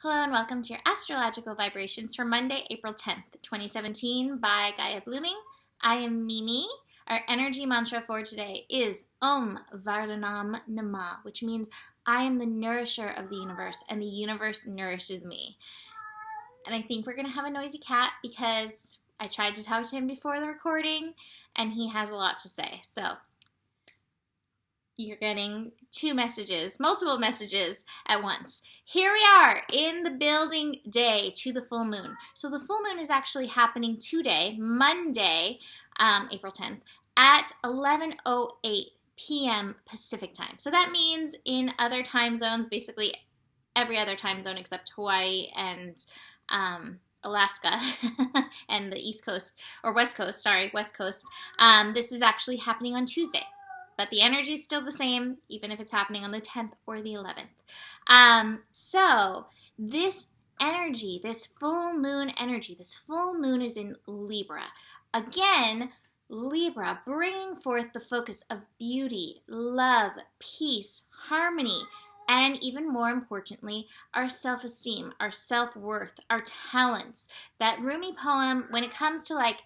Hello and welcome to your astrological vibrations for Monday, April 10th, 2017 by Gaia Blooming. I am Mimi. Our energy mantra for today is Om Vardhanam Nama, which means I am the nourisher of the universe and the universe nourishes me. And I think we're going to have a noisy cat because I tried to talk to him before the recording and he has a lot to say. So you're getting multiple messages at once. Here we are in the building day to the full moon. So the full moon is actually happening today, Monday, April 10th, at 11:08 p.m. Pacific time. So that means in other time zones, basically every other time zone except Hawaii and Alaska and the East Coast, or West Coast, this is actually happening on Tuesday. But the energy is still the same, even if it's happening on the 10th or the 11th. So this energy, this full moon energy, this full moon is in Libra. Again, Libra, bringing forth the focus of beauty, love, peace, harmony, and even more importantly, our self-esteem, our self-worth, our talents. That Rumi poem, when it comes to like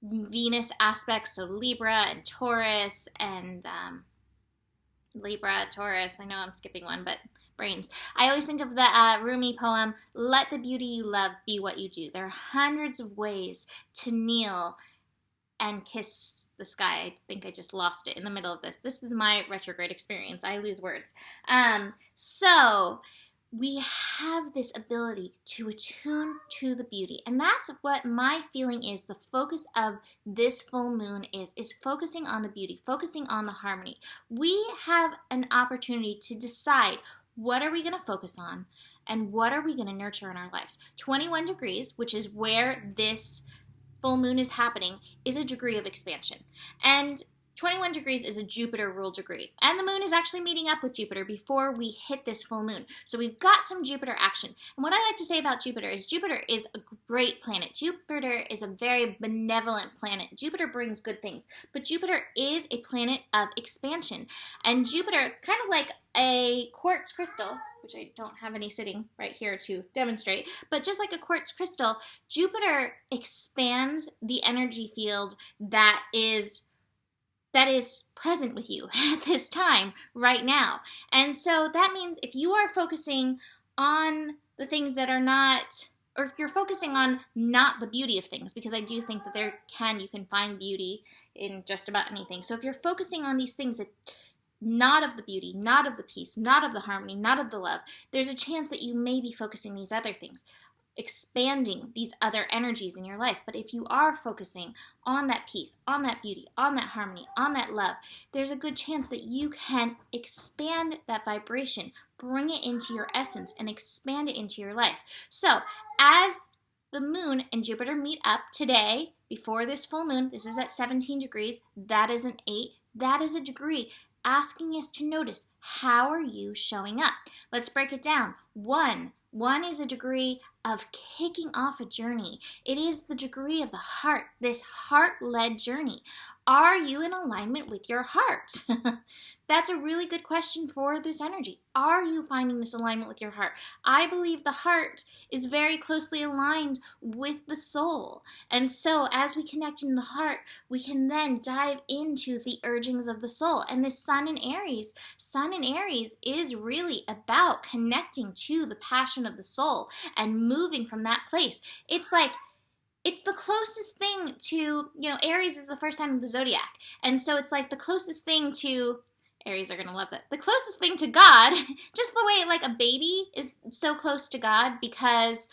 Venus aspects, so Libra and Taurus and I know I'm skipping one, but brains. I always think of the Rumi poem, let the beauty you love be what you do. There are hundreds of ways to kneel and kiss the sky. I think I just lost it in the middle of this. This is my retrograde experience. I lose words. So we have this ability to attune to the beauty. And that's what my feeling is. The focus of this full moon is focusing on the beauty, focusing on the harmony. We have an opportunity to decide what are we going to focus on and what are we going to nurture in our lives. 21 degrees, which is where this full moon is happening, is a degree of expansion. And 21 degrees is a Jupiter ruled degree. And the moon is actually meeting up with Jupiter before we hit this full moon. So we've got some Jupiter action. And what I like to say about Jupiter is a great planet. Jupiter is a very benevolent planet. Jupiter brings good things. But Jupiter is a planet of expansion. And Jupiter, kind of like a quartz crystal, which I don't have any sitting right here to demonstrate, but just like a quartz crystal, Jupiter expands the energy field that is present with you at this time right now. And so that means if you are focusing on the things that are not, or if you're focusing on not the beauty of things, because I do think that you can find beauty in just about anything. So if you're focusing on these things that not of the beauty, not of the peace, not of the harmony, not of the love, there's a chance that you may be focusing these other things, expanding these other energies in your life. But if you are focusing on that peace, on that beauty, on that harmony, on that love, there's a good chance that you can expand that vibration, bring it into your essence, and expand it into your life. So as the moon and Jupiter meet up today, before this full moon, this is at 17 degrees, that is an 8, that is a degree, asking us to notice, how are you showing up? Let's break it down. One is a degree of kicking off a journey. It is the degree of the heart, this heart-led journey. Are you in alignment with your heart? That's a really good question for this energy. Are you finding this alignment with your heart? I believe the heart is very closely aligned with the soul. And so as we connect in the heart, we can then dive into the urgings of the soul. And this Sun in Aries is really about connecting to the passion of the soul and moving from that place. It's the closest thing to, Aries is the first sign of the zodiac. And so it's like the closest thing to, Aries are going to love that, the closest thing to God, just the way like a baby is so close to God because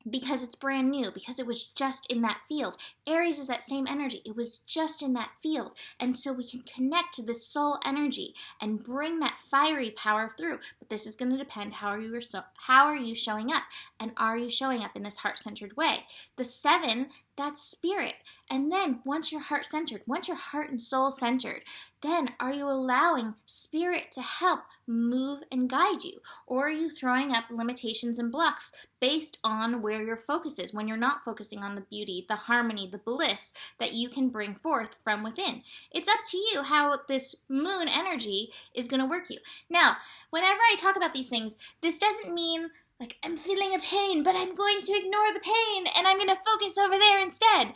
it's brand new, because it was just in that field. Aries is that same energy. It was just in that field. And so we can connect to the soul energy and bring that fiery power through. But this is going to depend, how are you showing up? And are you showing up in this heart-centered way? The 7, That's spirit. And then once you're heart centered, once you're heart and soul centered, then are you allowing spirit to help move and guide you? Or are you throwing up limitations and blocks based on where your focus is when you're not focusing on the beauty, the harmony, the bliss that you can bring forth from within? It's up to you how this moon energy is going to work you. Now, whenever I talk about these things, this doesn't mean like I'm feeling a pain, but I'm going to ignore the pain and I'm going to focus over there instead.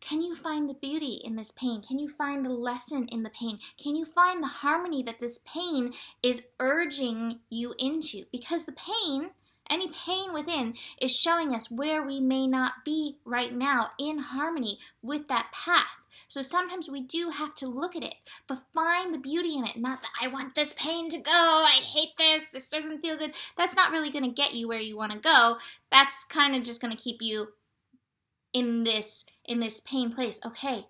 Can you find the beauty in this pain? Can you find the lesson in the pain? Can you find the harmony that this pain is urging you into? Because the pain, any pain within, is showing us where we may not be right now in harmony with that path. So sometimes we do have to look at it, but find the beauty in it. Not that I want this pain to go, I hate this doesn't feel good. That's not really going to get you where you want to go. That's kind of just going to keep you in this pain place. Okay,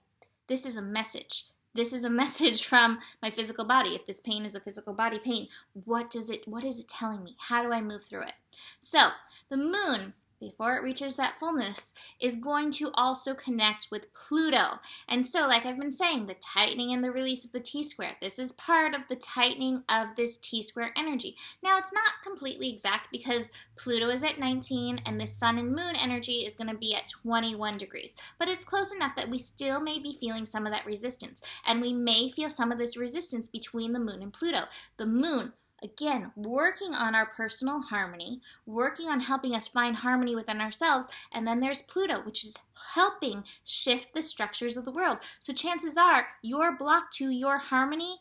this is a message. This is a message from my physical body. If this pain is a physical body pain, what is it telling me? How do I move through it? So the moon, before it reaches that fullness, is going to also connect with Pluto. And so, like I've been saying, the tightening and the release of the T-square, this is part of the tightening of this T-square energy. Now, it's not completely exact because Pluto is at 19 and the sun and moon energy is going to be at 21 degrees. But it's close enough that we still may be feeling some of that resistance. And we may feel some of this resistance between the moon and Pluto. The moon, again, working on our personal harmony, working on helping us find harmony within ourselves. And then there's Pluto, which is helping shift the structures of the world. So chances are your block to your harmony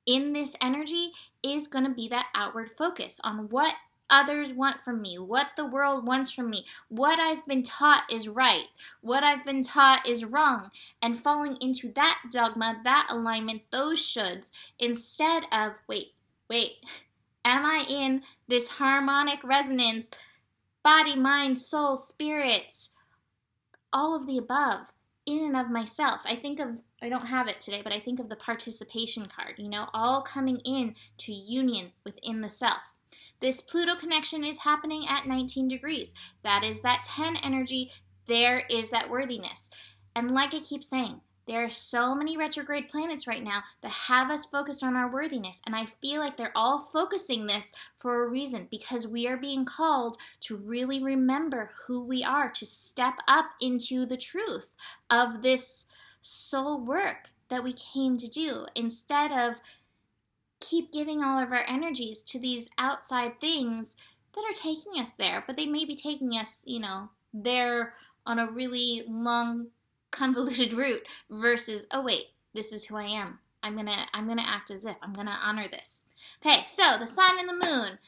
in this energy is going to be that outward focus on what others want from me, what the world wants from me, what I've been taught is right, what I've been taught is wrong, and falling into that dogma, that alignment, those shoulds, instead of, wait, am I in this harmonic resonance, body, mind, soul, spirits, all of the above, in and of myself? I don't have it today, but I think of the participation card, all coming in to union within the self. This Pluto connection is happening at 19 degrees. That is that 10 energy. There is that worthiness. And like I keep saying, there are so many retrograde planets right now that have us focused on our worthiness. And I feel like they're all focusing this for a reason, because we are being called to really remember who we are, to step up into the truth of this soul work that we came to do, instead of keep giving all of our energies to these outside things that are taking us there, but they may be taking us, there on a really long, convoluted route versus, oh wait, this is who I am. I'm gonna act as if. I'm gonna honor this. Okay, so the sun and the moon.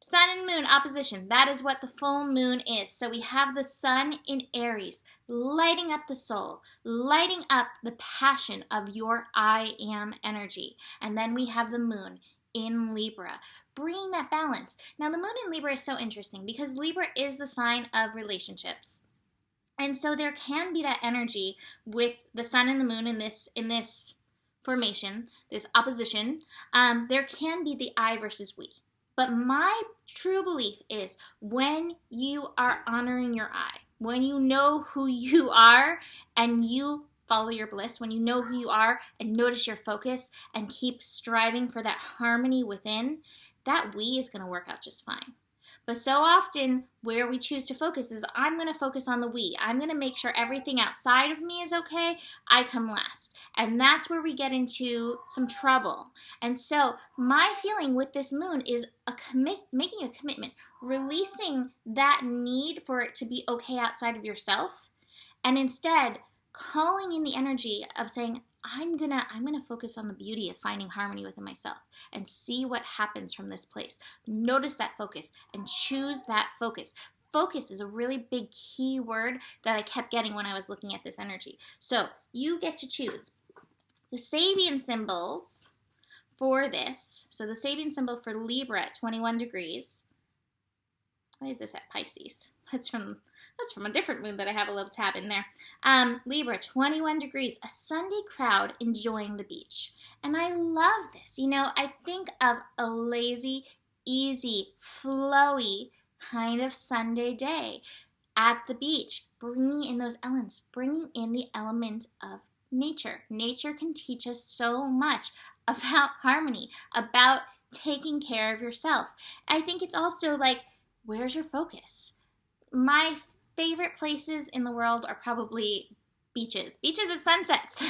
Sun and moon opposition. That is what the full moon is. So we have the sun in Aries, lighting up the soul, lighting up the passion of your I am energy. And then we have the moon in Libra, bringing that balance. Now the moon in Libra is so interesting because Libra is the sign of relationships. And so there can be that energy with the sun and the moon in this formation, this opposition. There can be the I versus we. But my true belief is when you are honoring your I, when you know who you are and you follow your bliss, when you know who you are and notice your focus and keep striving for that harmony within, that we is going to work out just fine. But so often where we choose to focus is I'm going to focus on the we. I'm going to make sure everything outside of me is okay. I come last. And that's where we get into some trouble. And so my feeling with this moon is making a commitment, releasing that need for it to be okay outside of yourself, and instead calling in the energy of saying, I'm gonna focus on the beauty of finding harmony within myself and see what happens from this place. Notice that focus and choose that focus. Focus is a really big key word that I kept getting when I was looking at this energy. So you get to choose. The Sabian symbols for this, so the Sabian symbol for Libra at 21 degrees. Why is this at Pisces? That's from a different moon that I have a little tab in there. Libra, 21 degrees, a Sunday crowd enjoying the beach. And I love this. I think of a lazy, easy, flowy kind of Sunday day. at the beach, bringing in those elements, bringing in the element of nature. Nature can teach us so much about harmony, about taking care of yourself. I think it's also like, where's your focus? My favorite places in the world are probably beaches at sunsets.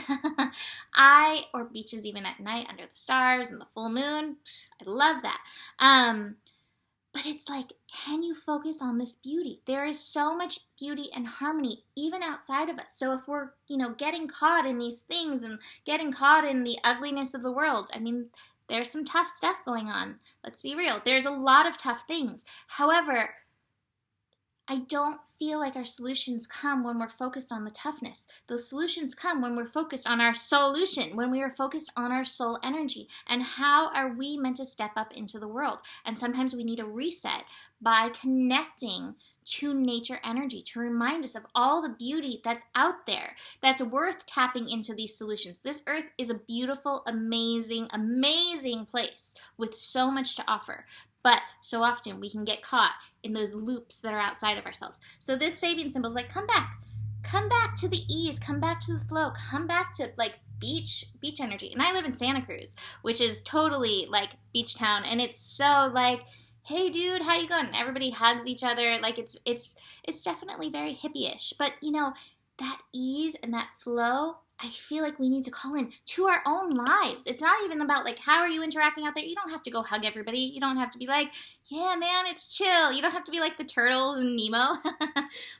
Or beaches even at night under the stars and the full moon. I love that. But it's like, can you focus on this beauty? There is so much beauty and harmony even outside of us. So if we're, getting caught in these things and getting caught in the ugliness of the world, I mean, there's some tough stuff going on. Let's be real. There's a lot of tough things. However, I don't feel like our solutions come when we're focused on the toughness. The solutions come when we're focused on our solution, when we are focused on our soul energy and how are we meant to step up into the world. And sometimes we need a reset by connecting to nature energy to remind us of all the beauty that's out there, that's worth tapping into these solutions. This earth is a beautiful, amazing, amazing place with so much to offer. But so often we can get caught in those loops that are outside of ourselves. So this Sabian symbol is like, come back to the ease, come back to the flow, come back to like beach energy. And I live in Santa Cruz, which is totally like beach town. And it's so like, hey dude, how you going? And everybody hugs each other. Like it's definitely very hippie-ish. But that ease and that flow, I feel like we need to call in to our own lives. It's not even about like, how are you interacting out there? You don't have to go hug everybody. You don't have to be like, yeah, man, it's chill. You don't have to be like the turtles and Nemo.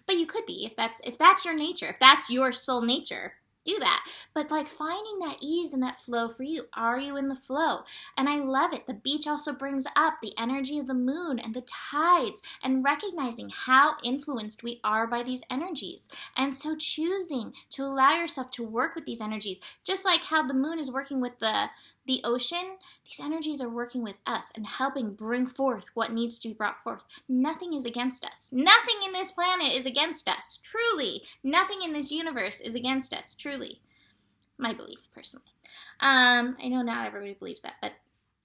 But you could be if that's your nature, if that's your soul nature. Do that. But like finding that ease and that flow for you. Are you in the flow? And I love it. The beach also brings up the energy of the moon and the tides and recognizing how influenced we are by these energies. And so choosing to allow yourself to work with these energies, just like how the moon is working with the ocean, these energies are working with us and helping bring forth what needs to be brought forth. Nothing is against us. Nothing in this planet is against us, truly. Nothing in this universe is against us, truly. My belief, personally. I know not everybody believes that, but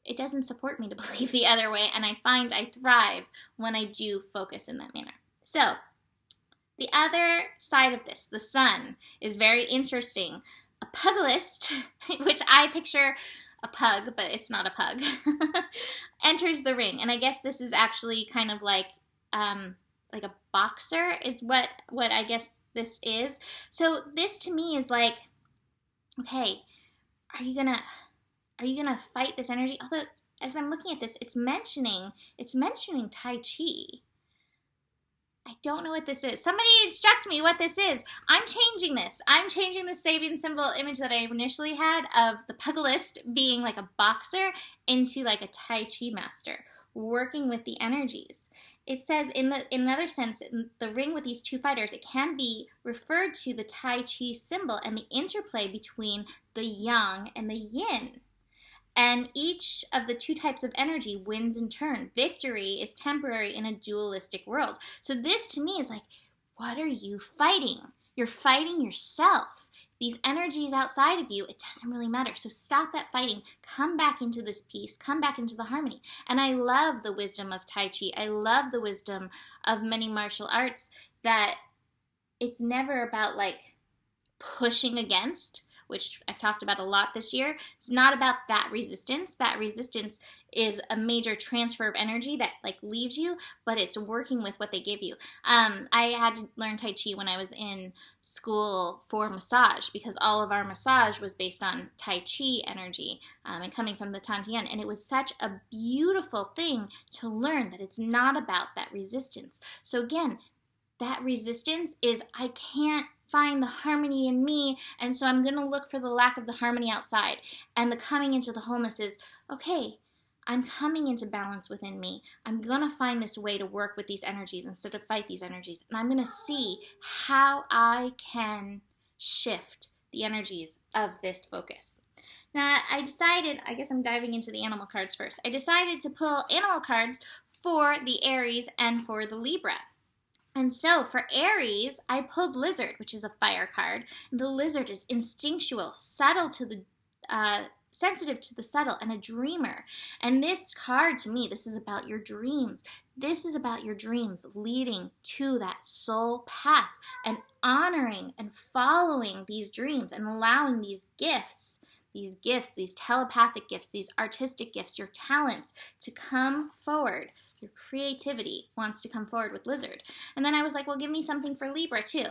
it doesn't support me to believe the other way, and I find I thrive when I do focus in that manner. So, the other side of this, the sun, is very interesting. A pugilist, which I picture a pug, but it's not a pug, enters the ring. And I guess this is actually kind of like a boxer is what I guess this is. So this to me is like, okay, are you gonna fight this energy? Although as I'm looking at this, it's mentioning Tai Chi. I don't know what this is. Somebody instruct me what this is. I'm changing this. I'm changing the Sabian symbol image that I initially had of the pugilist being like a boxer into like a Tai Chi master, working with the energies. It says in another sense, in the ring with these two fighters, it can be referred to the Tai Chi symbol and the interplay between the yang and the yin. And each of the two types of energy wins in turn. Victory is temporary in a dualistic world. So this to me is like, what are you fighting? You're fighting yourself. These energies outside of you, it doesn't really matter. So stop that fighting. Come back into this peace. Come back into the harmony. And I love the wisdom of Tai Chi. I love the wisdom of many martial arts that it's never about like pushing against, which I've talked about a lot this year. It's not about that resistance. That resistance is a major transfer of energy that like leaves you, but it's working with what they give you. I had to learn Tai Chi when I was in school for massage because all of our massage was based on Tai Chi energy and coming from the Tantian. And it was such a beautiful thing to learn that it's not about that resistance. So again, that resistance is I can't find the harmony in me, and so I'm going to look for the lack of the harmony outside. And the coming into the wholeness is, okay, I'm coming into balance within me. I'm going to find this way to work with these energies instead of fight these energies. And I'm going to see how I can shift the energies of this focus. Now, I decided, I guess I'm diving into the animal cards first. I decided to pull animal cards for the Aries and for the Libra. And so for Aries, I pulled Lizard, which is a fire card. The lizard is instinctual, subtle to the sensitive to the subtle, and a dreamer. And this card, to me, this is about your dreams. This is about your dreams leading to that soul path and honoring and following these dreams and allowing these gifts, these telepathic gifts, these artistic gifts, your talents to come forward. Your creativity wants to come forward with Lizard. And then I was like, well, give me something for Libra too.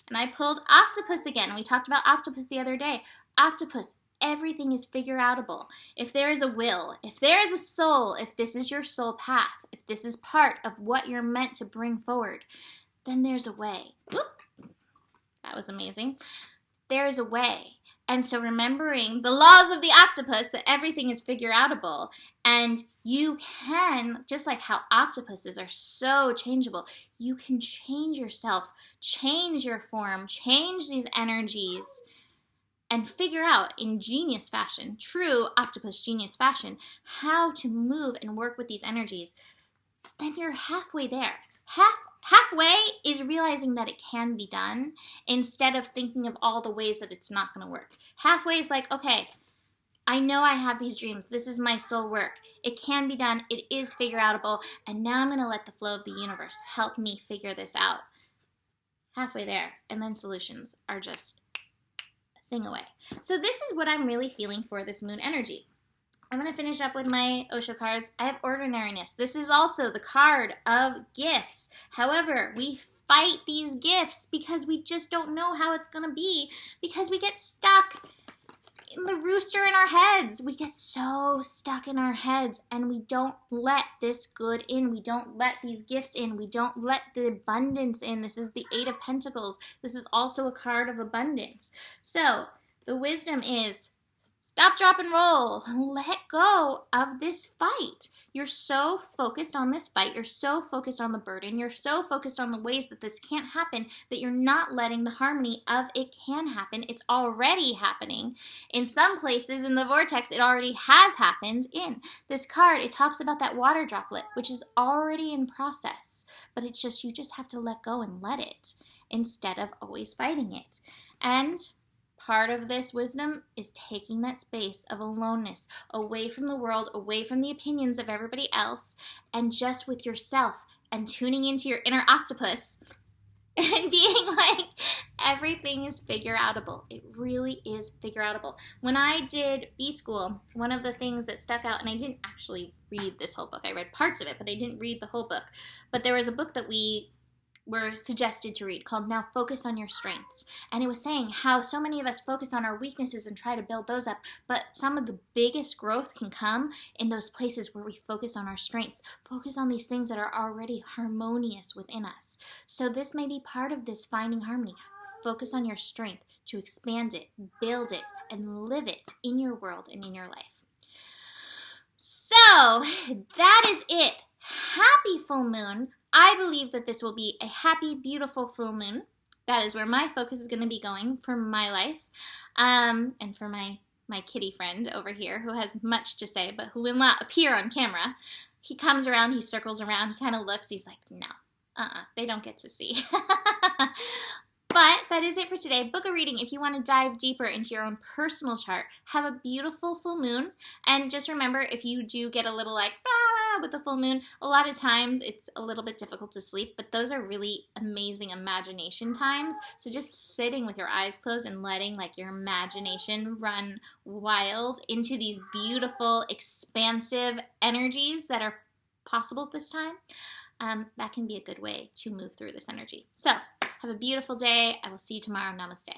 And I pulled Octopus again. We talked about Octopus the other day. Octopus, everything is figure-outable. If there is a will, if there is a soul, if this is your soul path, if this is part of what you're meant to bring forward, then there's a way. Whoop. That was amazing. There is a way. And so remembering the laws of the octopus, that everything is figure-outable, and you can, just like how octopuses are so changeable, you can change yourself, change your form, change these energies, and figure out in genius fashion, true octopus genius fashion, how to move and work with these energies. Then you're halfway there. Halfway is realizing that it can be done instead of thinking of all the ways that it's not going to work. Halfway is like, okay, I know I have these dreams. This is my soul work. It can be done. It is figure-outable. And now I'm going to let the flow of the universe help me figure this out. Halfway there. And then solutions are just a thing away. So this is what I'm really feeling for this moon energy. I'm going to finish up with my Osho cards. I have ordinariness. This is also the card of gifts. However, we fight these gifts because we just don't know how it's going to be, because we get stuck in the rooster in our heads. We get so stuck in our heads and we don't let this good in. We don't let these gifts in. We don't let the abundance in. This is the Eight of Pentacles. This is also a card of abundance. So the wisdom is, stop, drop, and roll. Let go of this fight. You're so focused on this fight. You're so focused on the burden. You're so focused on the ways that this can't happen that you're not letting the harmony of it can happen. It's already happening. In some places in the vortex, it already has happened in. This card, it talks about that water droplet, which is already in process. But it's just, you just have to let go and let it instead of always fighting it. And part of this wisdom is taking that space of aloneness, away from the world, away from the opinions of everybody else, and just with yourself and tuning into your inner octopus and being like, everything is figure-outable. It really is figure-outable. When I did B-School, one of the things that stuck out, and I didn't actually read this whole book. I read parts of it, but I didn't read the whole book. But there was a book that we were suggested to read called Now Focus on Your Strengths. And it was saying how so many of us focus on our weaknesses and try to build those up, but some of the biggest growth can come in those places where we focus on our strengths, focus on these things that are already harmonious within us. So this may be part of this finding harmony. Focus on your strength to expand it, build it, and live it in your world and in your life. So that is it. Happy full moon. I believe that this will be a happy, beautiful full moon. That is where my focus is going to be going for my life, and for my kitty friend over here who has much to say, but who will not appear on camera. He comes around, he circles around, he kind of looks, he's like, no, they don't get to see. But that is it for today. Book a reading if you want to dive deeper into your own personal chart. Have a beautiful full moon. And just remember, if you do get a little like, blah, with the full moon, a lot of times it's a little bit difficult to sleep, but those are really amazing imagination times. So just sitting with your eyes closed and letting like your imagination run wild into these beautiful, expansive energies that are possible at this time, that can be a good way to move through this energy. So have a beautiful day. I will see you tomorrow. Namaste.